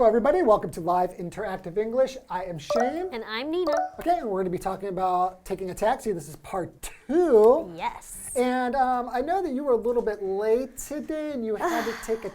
everybody. Welcome to Live Interactive English. I am Shane. And I'm Nina. Okay, and we're going to be talking about taking a taxi. This is part 2. Yes. And I know that you were a little bit late today and you had to take a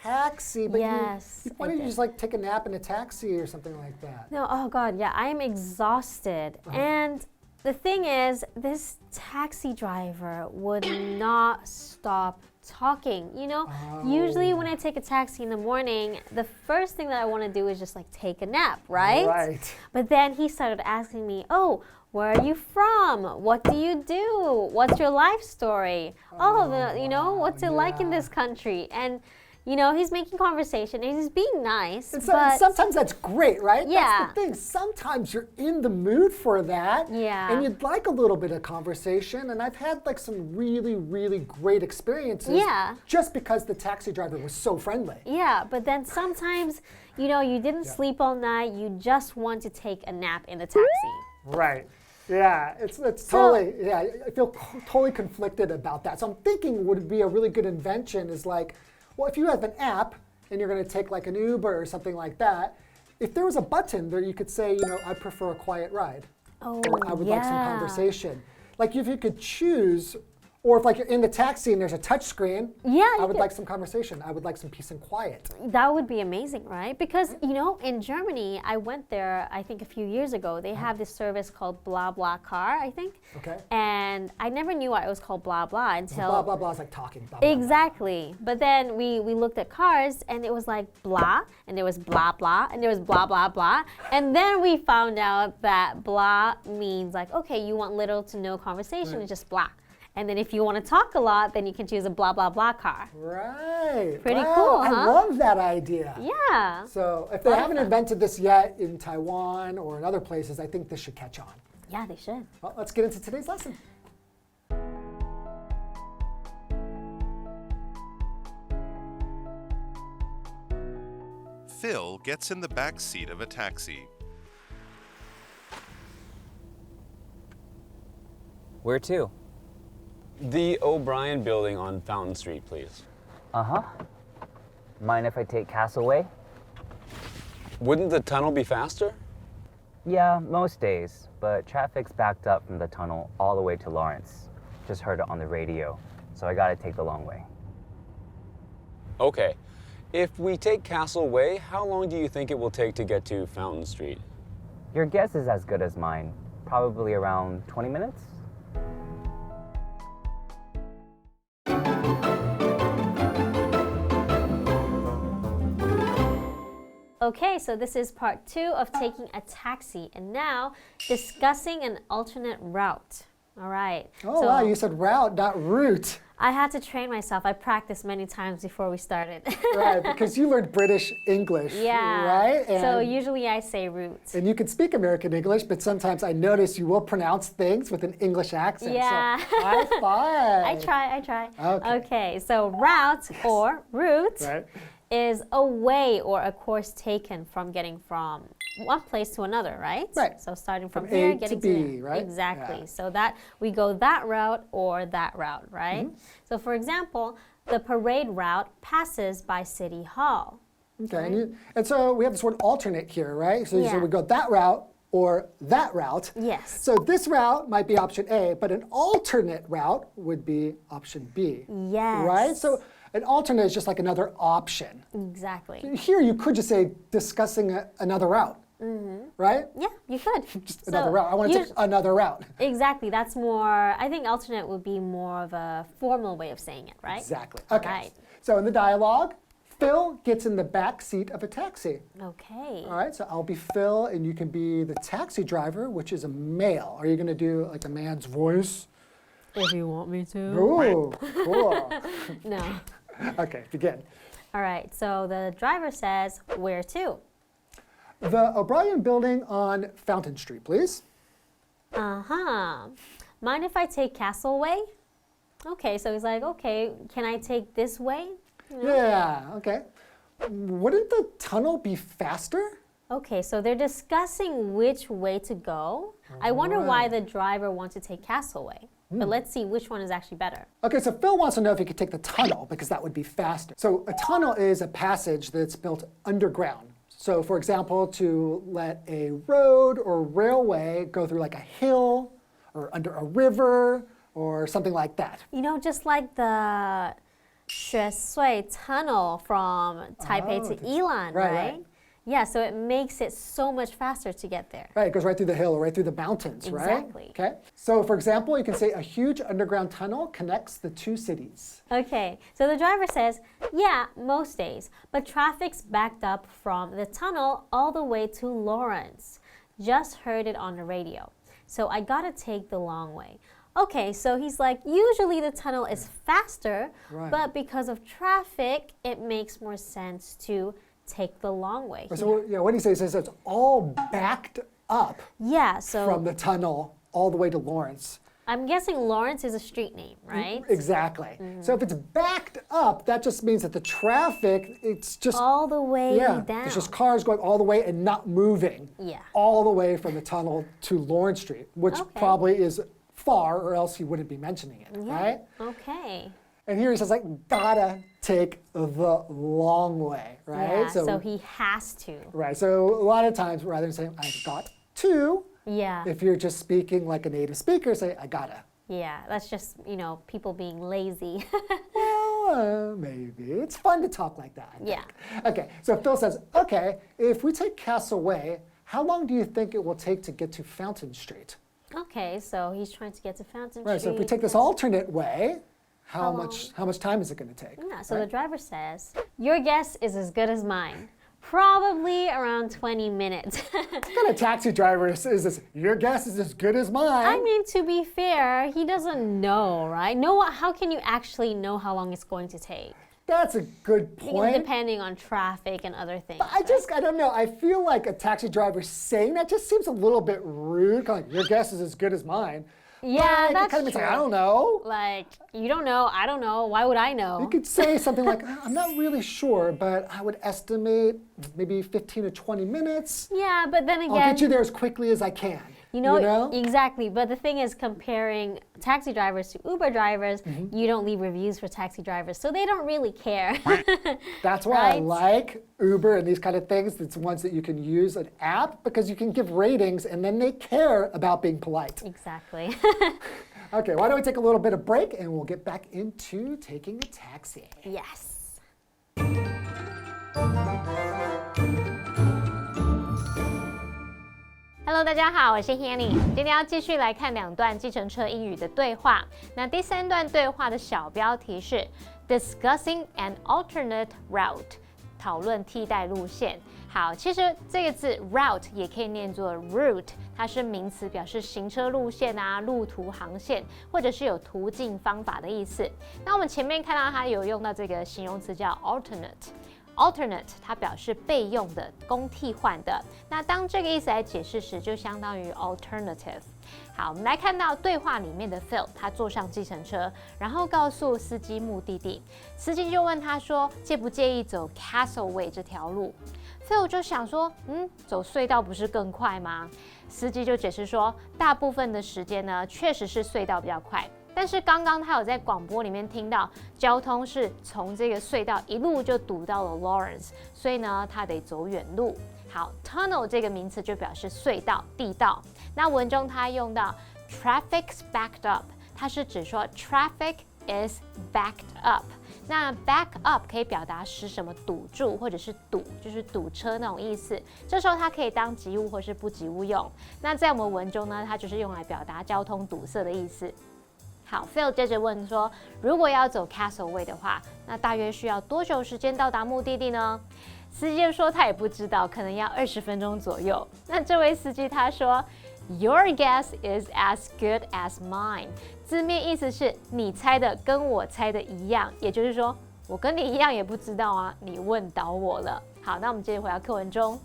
taxi. But yes. why didn't you just like take a nap in a taxi or something like that? No, oh God, yeah, I am exhausted. And the thing is, this taxi driver would not stop talking. You know, usually when I take a taxi in the morning, the first thing that I want to do is just like take a nap, right? Right. But then he started asking me, oh, where are you from? What do you do? What's your life story? What's it like in this country? And you know, he's making conversation and he's being nice. And sometimes that's great, right? Yeah. That's the thing. Sometimes you're in the mood for that. Yeah. And you'd like a little bit of conversation. And I've had like some really, really great experiences. Yeah. Just because the taxi driver was so friendly. Yeah, but then sometimes, you know, you didn't sleep all night. You just want to take a nap in the taxi. Right. Yeah, it's totally, I feel totally conflicted about that. So I'm thinking would be a really good invention is like, well, if you have an app and you're going to take like an Uber or something like that, if there was a button there, you could say, you know, I prefer a quiet ride. Oh, or I would like some conversation. Like if you could choose, or if like you're in the taxi and there's a touch screen, I would like some conversation. I would like some peace and quiet. That would be amazing, right? Because, you know, in Germany, I went there, I think a few years ago. They have this service called Blah Blah Car, I think. Okay. And I never knew why it was called Blah Blah until... Blah, blah, blah is like talking. Blah, blah, exactly. Blah. But then we looked at cars, and it was like blah, and there was blah, blah, and there was blah, blah, blah. And then we found out that blah means like, okay, you want little to no conversation, it's just blah. And then if you want to talk a lot, then you can choose a blah, blah, blah car. Right. Pretty cool, huh? I love that idea. Yeah. So if they haven't invented this yet in Taiwan or in other places, I think this should catch on. Yeah, they should. Well, let's get into today's lesson. Phil gets in the back seat of a taxi. Where to? The O'Brien building on Fountain Street, please. Uh-huh. Mind if I take Castaway? Wouldn't the tunnel be faster? Yeah, most days, but traffic's backed up from the tunnel all the way to Lawrence. Just heard it on the radio, so I gotta take the long way. Okay. If we take Castle Way, how long do you think it will take to get to Fountain Street? Your guess is as good as mine. Probably around 20 minutes? Okay, so this is part 2 of taking a taxi, and now discussing an alternate route. All right. Oh, wow, you said route, not route. I had to train myself. I practiced many times before we started. Right, because you learned British English, right? And so usually I say route. And you can speak American English, but sometimes I notice you will pronounce things with an English accent. Yeah. So high five. I try. Okay, so route or route right. is a way or a course taken from getting from one place to another, right? Right. So starting from A here, to getting B, to there. right? Exactly. Yeah. So that we go that route or that route, right? So for example, the parade route passes by City Hall. Okay, Right? and so we have this word alternate here, right? So, so we go that route or that route. Yes. So this route might be option A, but an alternate route would be option B. Yes. Right? So an alternate is just like another option. Exactly. Here you could just say discussing another route. Right? Yeah, you could. Just another route. I want to take another route. Exactly. That's more, I think alternate would be more of a formal way of saying it, right? Exactly. Okay. Right. So in the dialogue, Phil gets in the back seat of a taxi. Okay. All right, so I'll be Phil and you can be the taxi driver, which is a male. Are you going to do like a man's voice? If you want me to. Ooh, cool. No. Okay, begin. All right, so the driver says, where to? The O'Brien building on Fountain Street, please. Uh-huh. Mind if I take Castle Way? Okay, so he's like, okay, can I take this way? You know? Yeah, okay. Wouldn't the tunnel be faster? Okay, so they're discussing which way to go. I wonder why the driver wants to take Castle Way. But let's see which one is actually better. Okay, so Phil wants to know if he could take the tunnel because that would be faster. So a tunnel is a passage that's built underground. So for example, to let a road or railway go through like a hill or under a river or something like that. You know, just like the 雪隧 tunnel from Taipei to Yilan, right? Yeah, so it makes it so much faster to get there. Right, it goes right through the hill or right through the mountains, right? Exactly. Okay. So for example, you can say a huge underground tunnel connects the two cities. Okay, so the driver says, yeah, most days, but traffic's backed up from the tunnel all the way to Lawrence. Just heard it on the radio. So I gotta take the long way. Okay, so he's like, usually the tunnel is faster, but because of traffic, it makes more sense to take the long way. So yeah, what he says is it's all backed up from the tunnel all the way to Lawrence. I'm guessing Lawrence is a street name, right? Exactly. So if it's backed up, that just means that the traffic, it's just all the way down. There's just cars going all the way and not moving all the way from the tunnel to Lawrence Street, which probably is far, or else he wouldn't be mentioning it, right? Okay. And here he says, like, gotta take the long way, right? Yeah, so he has to. Right, so a lot of times rather than saying, I got to, if you're just speaking like a native speaker, say, I gotta. Yeah, that's just, you know, people being lazy. Well, maybe. It's fun to talk like that, I think. Okay, so Phil says, okay, if we take Castaway, how long do you think it will take to get to Fountain Street? Okay, so he's trying to get to Fountain Street. Right, so if we take this alternate way, how much time is it going to take? Yeah, so the driver says, your guess is as good as mine. Probably around 20 minutes. What kind of taxi driver is this? Your guess is as good as mine. I mean, to be fair, he doesn't know, right? How can you actually know how long it's going to take? That's a good point. Depending on traffic and other things. But I don't know. I feel like a taxi driver saying that just seems a little bit rude. Kind of like, your guess is as good as mine. Yeah, that's kind of true. Like, I don't know. Like, you don't know, I don't know, why would I know? You could say something like, I'm not really sure, but I would estimate maybe 15 to 20 minutes. Yeah, but then again, I'll get you there as quickly as I can. You know? Exactly. But the thing is, comparing taxi drivers to Uber drivers, you don't leave reviews for taxi drivers, so they don't really care. That's why I like Uber and these kind of things. It's ones that you can use an app because you can give ratings and then they care about being polite. Exactly. Okay, why don't we take a little bit of break and we'll get back into taking a taxi. Yes. Hello， 大家好，我是 Hanny。今天要继续来看2段计程车英语的对话。那第3段对话的小标题是 Discussing an alternate route， 讨论替代路线。好，其实这个字 route 也可以念作 route， 它是名词，表示行车路线啊、路途、航线，或者是有途径、方法的意思。那我们前面看到它有用到这个形容词叫 alternate。Alternate 它表示备用的、供替换的。那当这个意思来解释时，就相当于 alternative。好，我们来看到对话里面的 Phil， 他坐上计程车，然后告诉司机目的地。司机就问他说，介不介意走 Castaway 这条路 ？Phil 就想说，走隧道不是更快吗？司机就解释说，大部分的时间呢，确实是隧道比较快。但是刚刚他有在广播里面听到，交通是从这个隧道一路就堵到了 Lawrence， 所以呢，他得走远路。好 ，tunnel 这个名词就表示隧道、地道。那文中他用到 traffic's backed up， 它是指说 traffic is backed up。那 back up 可以表达使什么堵住，或者是堵，就是堵车那种意思。这时候它可以当及物或是不及物用。那在我们文中呢，它就是用来表达交通堵塞的意思。好 ，Phil 接着问说，如果要走 Castaway 的话，那大约需要多久时间到达目的地呢？司机就说他也不知道，可能要20分钟左右。那这位司机他说 ，Your guess is as good as mine。字面意思是你猜的跟我猜的一样，也就是说我跟你一样也不知道啊，你问倒我了。好，那我们接着回到课文中。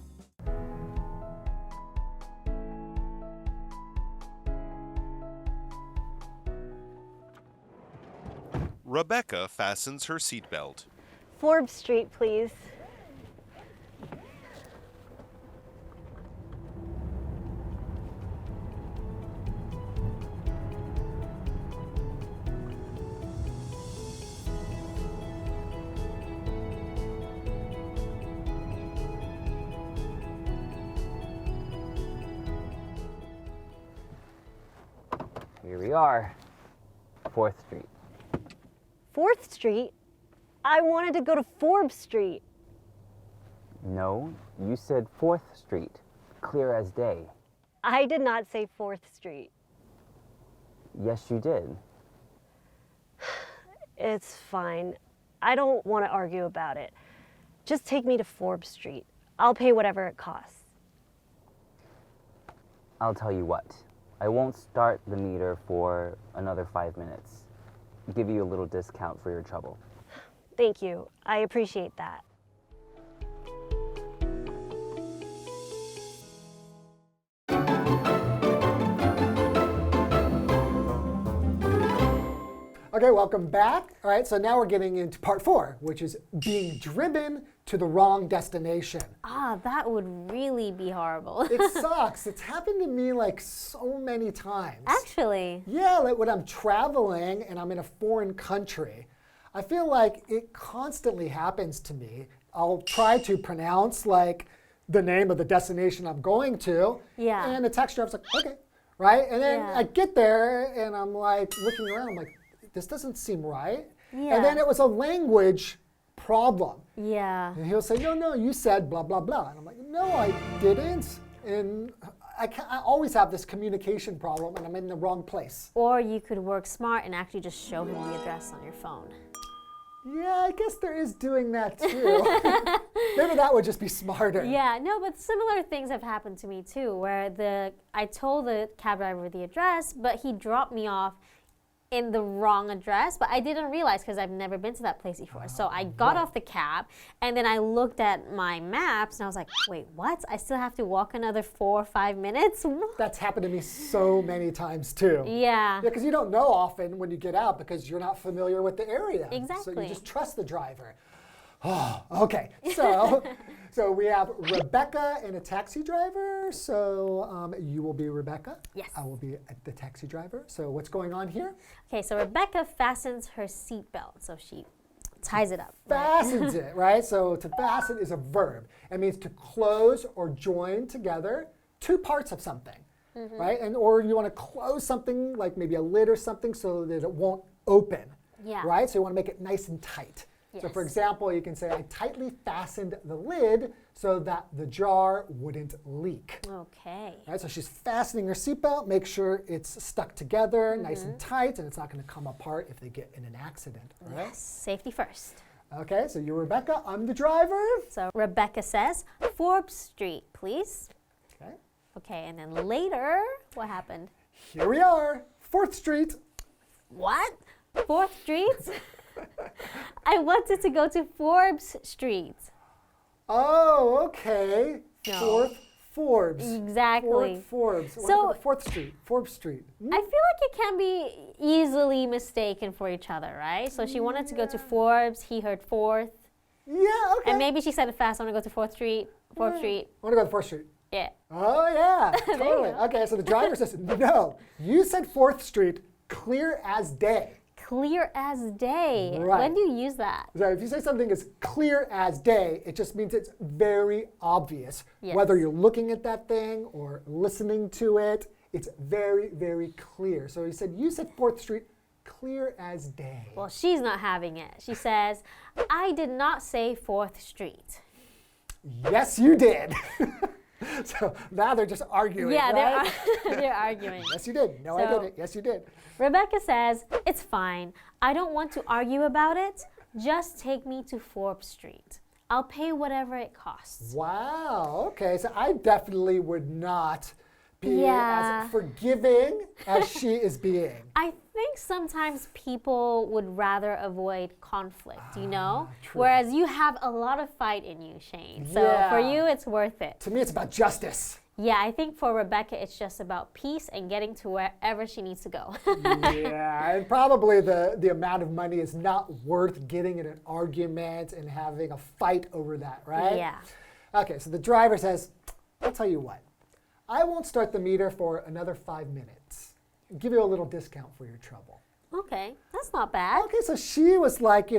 Rebecca fastens her seatbelt. Forbes Street, please. we are. 4th Street. 4th Street? I wanted to go to Forbes Street. No, you said 4th Street. Clear as day. I did not say 4th Street. Yes, you did. It's fine. I don't want to argue about it. Just take me to Forbes Street. I'll pay whatever it costs. I'll tell you what. I won't start the meter for another 5 minutes. Give you a little discount for your trouble. Thank you. I appreciate that. Okay, welcome back. All right, so now we're getting into part 4, which is being driven to the wrong destination. Ah, that would really be horrible. It sucks. It's happened to me like so many times. Actually. Yeah, like when I'm traveling and I'm in a foreign country, I feel like it constantly happens to me. I'll try to pronounce like the name of the destination I'm going to. Yeah. And the taxi driver's like, okay, right? And then Yeah. I get there and I'm like looking around, I'm like, this doesn't seem right. Yeah. And then it was a language problem. Yeah. And he'll say, no, you said blah, blah, blah. And I'm like, no, I didn't. And I always have this communication problem and I'm in the wrong place. Or you could work smart and actually just show him the address on your phone. Yeah, I guess there is doing that too. Maybe that would just be smarter. Yeah, no, but similar things have happened to me too, where I told the cab driver the address, but he dropped me off in the wrong address, but I didn't realize because I've never been to that place before. So I got off the cab and then I looked at my maps and I was like, wait, what? I still have to walk another 4 or 5 minutes? That's happened to me so many times too. Yeah. Yeah, because you don't know often when you get out because you're not familiar with the area. So Exactly. you just trust the driver. Oh, okay. So we have Rebecca and a taxi driver. So you will be Rebecca. Yes. I will be the taxi driver. So what's going on here? Okay, so Rebecca fastens her seatbelt, so she ties it up. Fastens it, right? So to fasten is a verb. It means to close or join together two parts of something, right? And or you want to close something like maybe a lid or something so that it won't open, Yeah. right? So you want to make it nice and tight. So for Yes. example, you can say, I tightly fastened the lid so that the jar wouldn't leak. Okay. Right, so she's fastening her seatbelt, make sure it's stuck together, nice and tight, and it's not going to come apart if they get in an accident, right? Yes, safety first. Okay, so you're Rebecca, I'm the driver. So Rebecca says, Forbes Street, please. Okay, Okay, and then later, what happened? here we are, 4th Street. What? 4th Street? I wanted to go to Forbes Street. Oh, okay. No. Forbes. Exactly. Forbes. So- 4th Street, Forbes Street. I feel like it can be easily mistaken for each other, right? So she wanted to go to Forbes, he heard 4th, Yeah, okay. and maybe she said it fast, I want to go to 4th Street, 4th Street. I want to go to 4th Street. Yeah. Oh, yeah, you totally. go. Okay, so the driver says, no, you said 4th Street, clear as day. Clear as day. Right. When do you use that? So if you say something is clear as day, it just means it's very obvious. Yes. Whether you're looking at that thing or listening to it, it's very, very clear. So he said, you said 4th Street, clear as day. Well, she's not having it. She says, I did not say 4th Street. Yes, you did. So now they're just arguing, Yeah, right? they're arguing. Yes, you did. No, I So- didn't. Yes, you did. Rebecca says, it's fine. I don't want to argue about it. Just take me to Forbes Street. I'll pay whatever it costs. Wow. Okay. So I definitely would not be Yeah. as forgiving as she is being. I think sometimes people would rather avoid conflict, you know? true. Whereas you have a lot of fight in you, Shane. So Yeah. for you, it's worth it. To me, it's about justice. Yeah, I think for Rebecca, it's just about peace and getting to wherever she needs to go. Yeah, and probably the amount of money is not worth getting in an argument and having a fight over that, right? Yeah. Okay, so the driver says, I'll tell you what. I won't start the meter for another 5 minutes. Give you a little discount for your trouble. Okay, that's not bad. Okay, so she was like,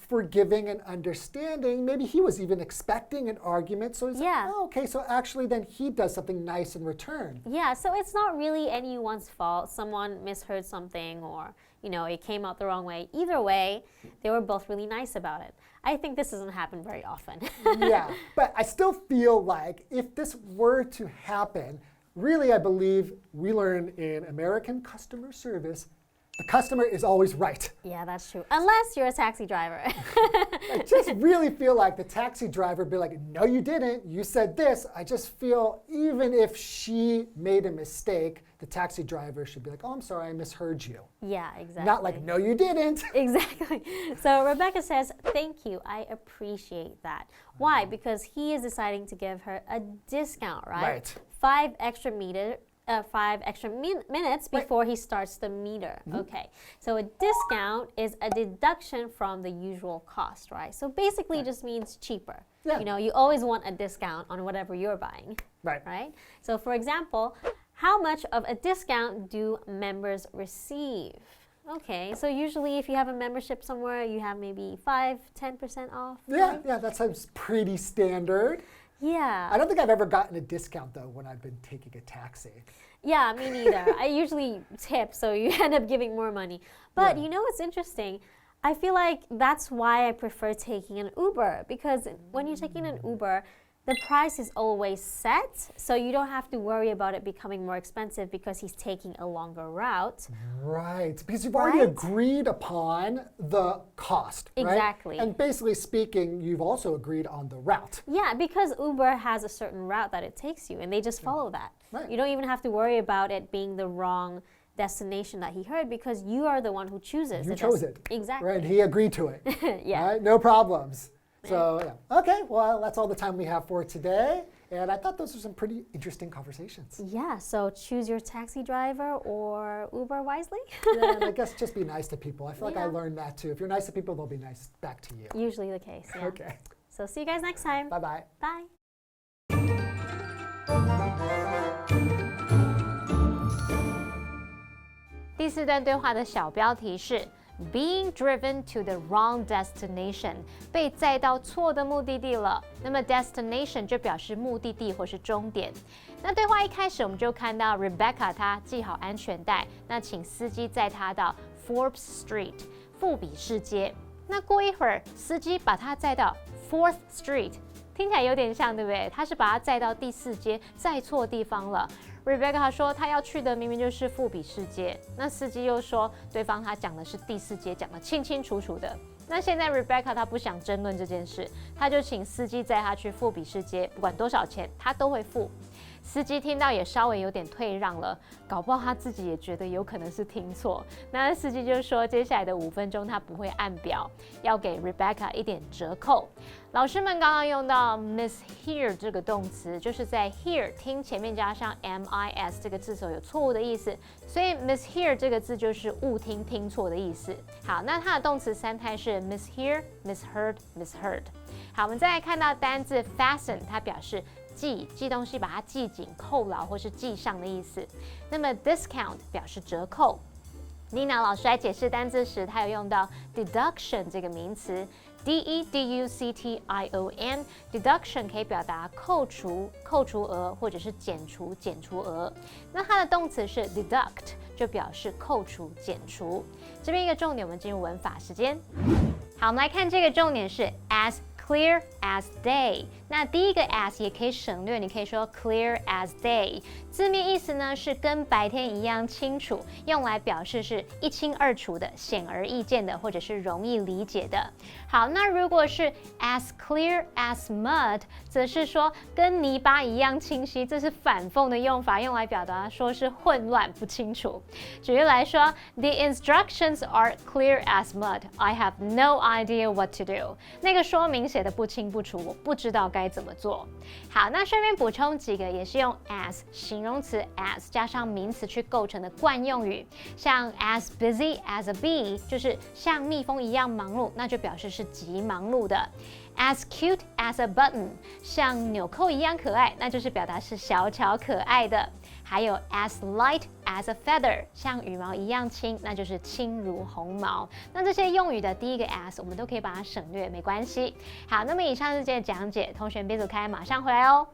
forgiving and understanding. Maybe he was even expecting an argument. So he's like, oh, okay, so actually then he does something nice in return. Yeah, so it's not really anyone's fault. Someone misheard something or, it came out the wrong way. Either way, they were both really nice about it. I think this doesn't happen very often. Yeah, but I still feel like if this were to happen, really I believe we learn in American customer service, the customer is always right. Yeah, that's true. Unless you're a taxi driver. I just really feel like the taxi driver would be like, no, you didn't. You said this. I just feel even if she made a mistake, the taxi driver should be like, oh, I'm sorry, I misheard you. Yeah, exactly. Not like, no, you didn't. Exactly. So Rebecca says, thank you. I appreciate that. Why? Because he is deciding to give her a discount, right? Right. 5 extra minutes before he starts the meter. Okay, so a discount is a deduction from the usual cost, right? So basically it just means cheaper. Yeah. You always want a discount on whatever you're buying, right? So for example, how much of a discount do members receive? Okay, so usually if you have a membership somewhere, you have maybe 5-10% off. Yeah, that sounds pretty standard. Yeah. I don't think I've ever gotten a discount, though, when I've been taking a taxi. Yeah, me neither. I usually tip, so you end up giving more money. But you know what's interesting? I feel like that's why I prefer taking an Uber, because when you're taking an Uber, the price is always set, so you don't have to worry about it becoming more expensive because he's taking a longer route. Right, because you've already agreed upon the cost, right? Exactly. And basically speaking, you've also agreed on the route. Yeah, because Uber has a certain route that it takes you, and they just follow that. Right. You don't even have to worry about it being the wrong destination that he heard because you are the one who chooses. You chose it. Exactly. Right, he agreed to it. Yeah. Right? No problems. So, yeah. Okay, well, that's all the time we have for today. And I thought those were some pretty interesting conversations. Yeah, so choose your taxi driver or Uber wisely. Yeah, and I guess just be nice to people. I feel like I learned that too. If you're nice to people, they'll be nice back to you. Usually the case, yeah. Okay. So see you guys next time. Bye-bye. Bye. 第4段对话的小标题是 Being driven to the wrong destination， 被载到错的目的地了。那么 destination 就表示目的地或是终点。那对话一开始我们就看到 Rebecca 她系好安全带，那请司机载她到 Forbes Street 富比士街。那过一会儿，司机把她载到 Fourth Street， 听起来有点像，对不对？他是把她载到第4街，载错地方了。Rebecca 说她要去的明明就是富比士街，那司机又说对方他讲的是第4街，讲得清清楚楚的。那现在 Rebecca 她不想争论这件事，她就请司机载她去富比士街，不管多少钱她都会付。司机听到也稍微有点退让了，搞不好他自己也觉得有可能是听错。那司机就说接下来的5分钟他不会按表，要给 Rebecca 一点折扣。老师们刚刚用到 mishear 这个动词，就是在 hear 听前面加上 mis 这个字首有错误的意思，所以 mishear 这个字就是误听、听错的意思。好，那它的动词3态是 mishear、misheard、misheard。好，我们再来看到单字 fasten， 它表示系东西，把它系紧、扣牢或是系上的意思。那么 discount 表示折扣。Nina 老师来解释单字时，她有用到 deduction 这个名词 ，deduction 可以表达扣除、扣除额或者是减除、减除额。那它的动词是 deduct， 就表示扣除、减除。这边一个重点，我们进入文法时间。好，我们来看这个重点是 as clear as day。那第一个 as 也可以省略，你可以说 clear as day。字面意思呢是跟白天一样清楚，用来表示是一清二楚的、显而易见的，或者是容易理解的。好，那如果是 as clear as mud， 则是说跟泥巴一样清晰，这是反讽的用法，用来表达说是混乱不清楚。举例来说 ，The instructions are clear as mud. I have no idea what to do. 那个说明写的不清不楚，我不知道该怎么做。好，那顺便补充几个，也是用 as 形容词 as 加上名词去构成的惯用语，像 as busy as a bee 就是像蜜蜂一样忙碌，那就表示是极忙碌的。As cute as a button 像纽扣一样可爱，那就是表达是小巧可爱的。还有 as light as a feather， 像羽毛一样轻，那就是轻如鸿毛。那这些用语的第一个 as 我们都可以把它省略，没关系。好，那么以上是这些讲解，同学别走开，马上回来哦。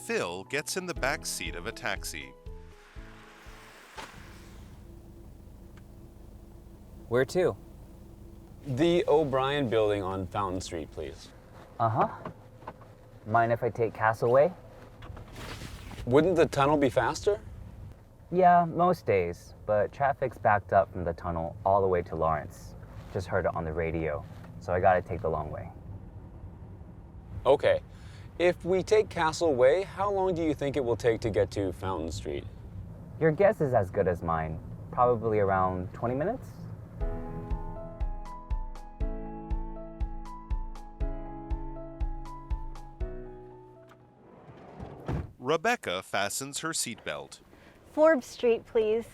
Phil gets in the back seat of a taxi. Where to? The O'Brien building on Fountain Street, please. Uh-huh. Mind if I take Castleway? Wouldn't the tunnel be faster? Yeah, most days, but traffic's backed up from the tunnel all the way to Lawrence. Just heard it on the radio, so I gotta take the long way. Okay. If we take Castle Way, how long do you think it will take to get to Fountain Street? Your guess is as good as mine. Probably around 20 minutes? Rebecca fastens her seatbelt. Forbes Street, please.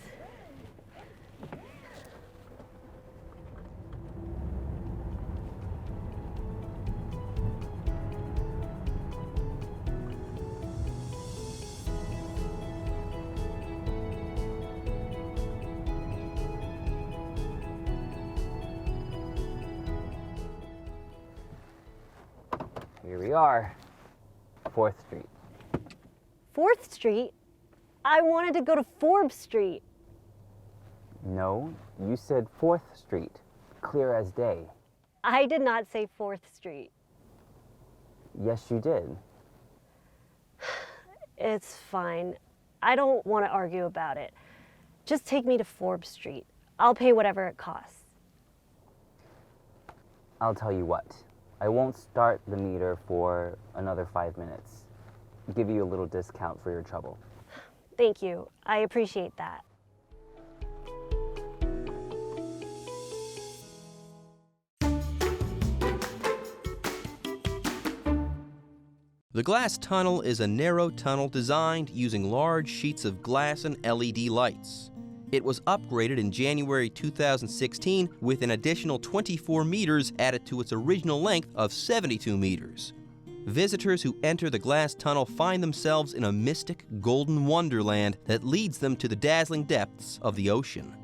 Here we are. 4th Street. 4th Street? I wanted to go to Forbes Street. No, you said 4th Street. Clear as day. I did not say 4th Street. Yes, you did. It's fine. I don't want to argue about it. Just take me to Forbes Street. I'll pay whatever it costs. I'll tell you what. I won't start the meter for another 5 minutes. Give you a little discount for your trouble. Thank you. I appreciate that. The glass tunnel is a narrow tunnel designed using large sheets of glass and LED lights. It was upgraded in January 2016 with an additional 24 meters added to its original length of 72 meters. Visitors who enter the glass tunnel find themselves in a mystic, golden wonderland that leads them to the dazzling depths of the ocean.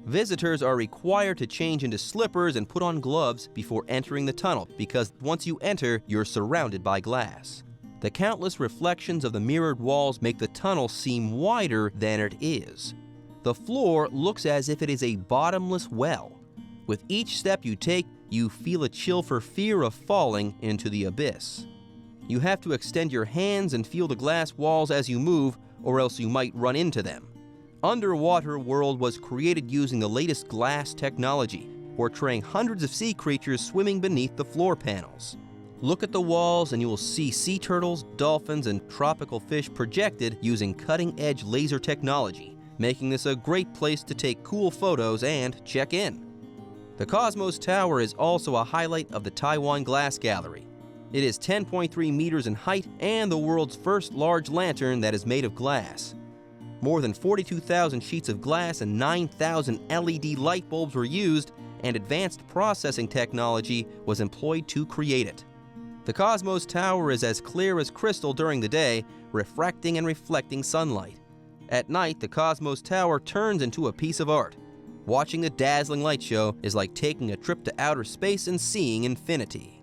Visitors are required to change into slippers and put on gloves before entering the tunnel because once you enter, you're surrounded by glass. The countless reflections of the mirrored walls make the tunnel seem wider than it is. The floor looks as if it is a bottomless well. With each step you take, you feel a chill for fear of falling into the abyss. You have to extend your hands and feel the glass walls as you move, or else you might run into them. Underwater World was created using the latest glass technology, portraying hundreds of sea creatures swimming beneath the floor panels. Look at the walls and you will see sea turtles, dolphins, and tropical fish projected using cutting-edge laser technology, making this a great place to take cool photos and check in. The Cosmos Tower is also a highlight of the Taiwan Glass Gallery. It is 10.3 meters in height and the world's first large lantern that is made of glass. More than 42,000 sheets of glass and 9,000 LED light bulbs were used, and advanced processing technology was employed to create it. The Cosmos Tower is as clear as crystal during the day, refracting and reflecting sunlight. At night, the Cosmos Tower turns into a piece of art. Watching the dazzling light show is like taking a trip to outer space and seeing infinity.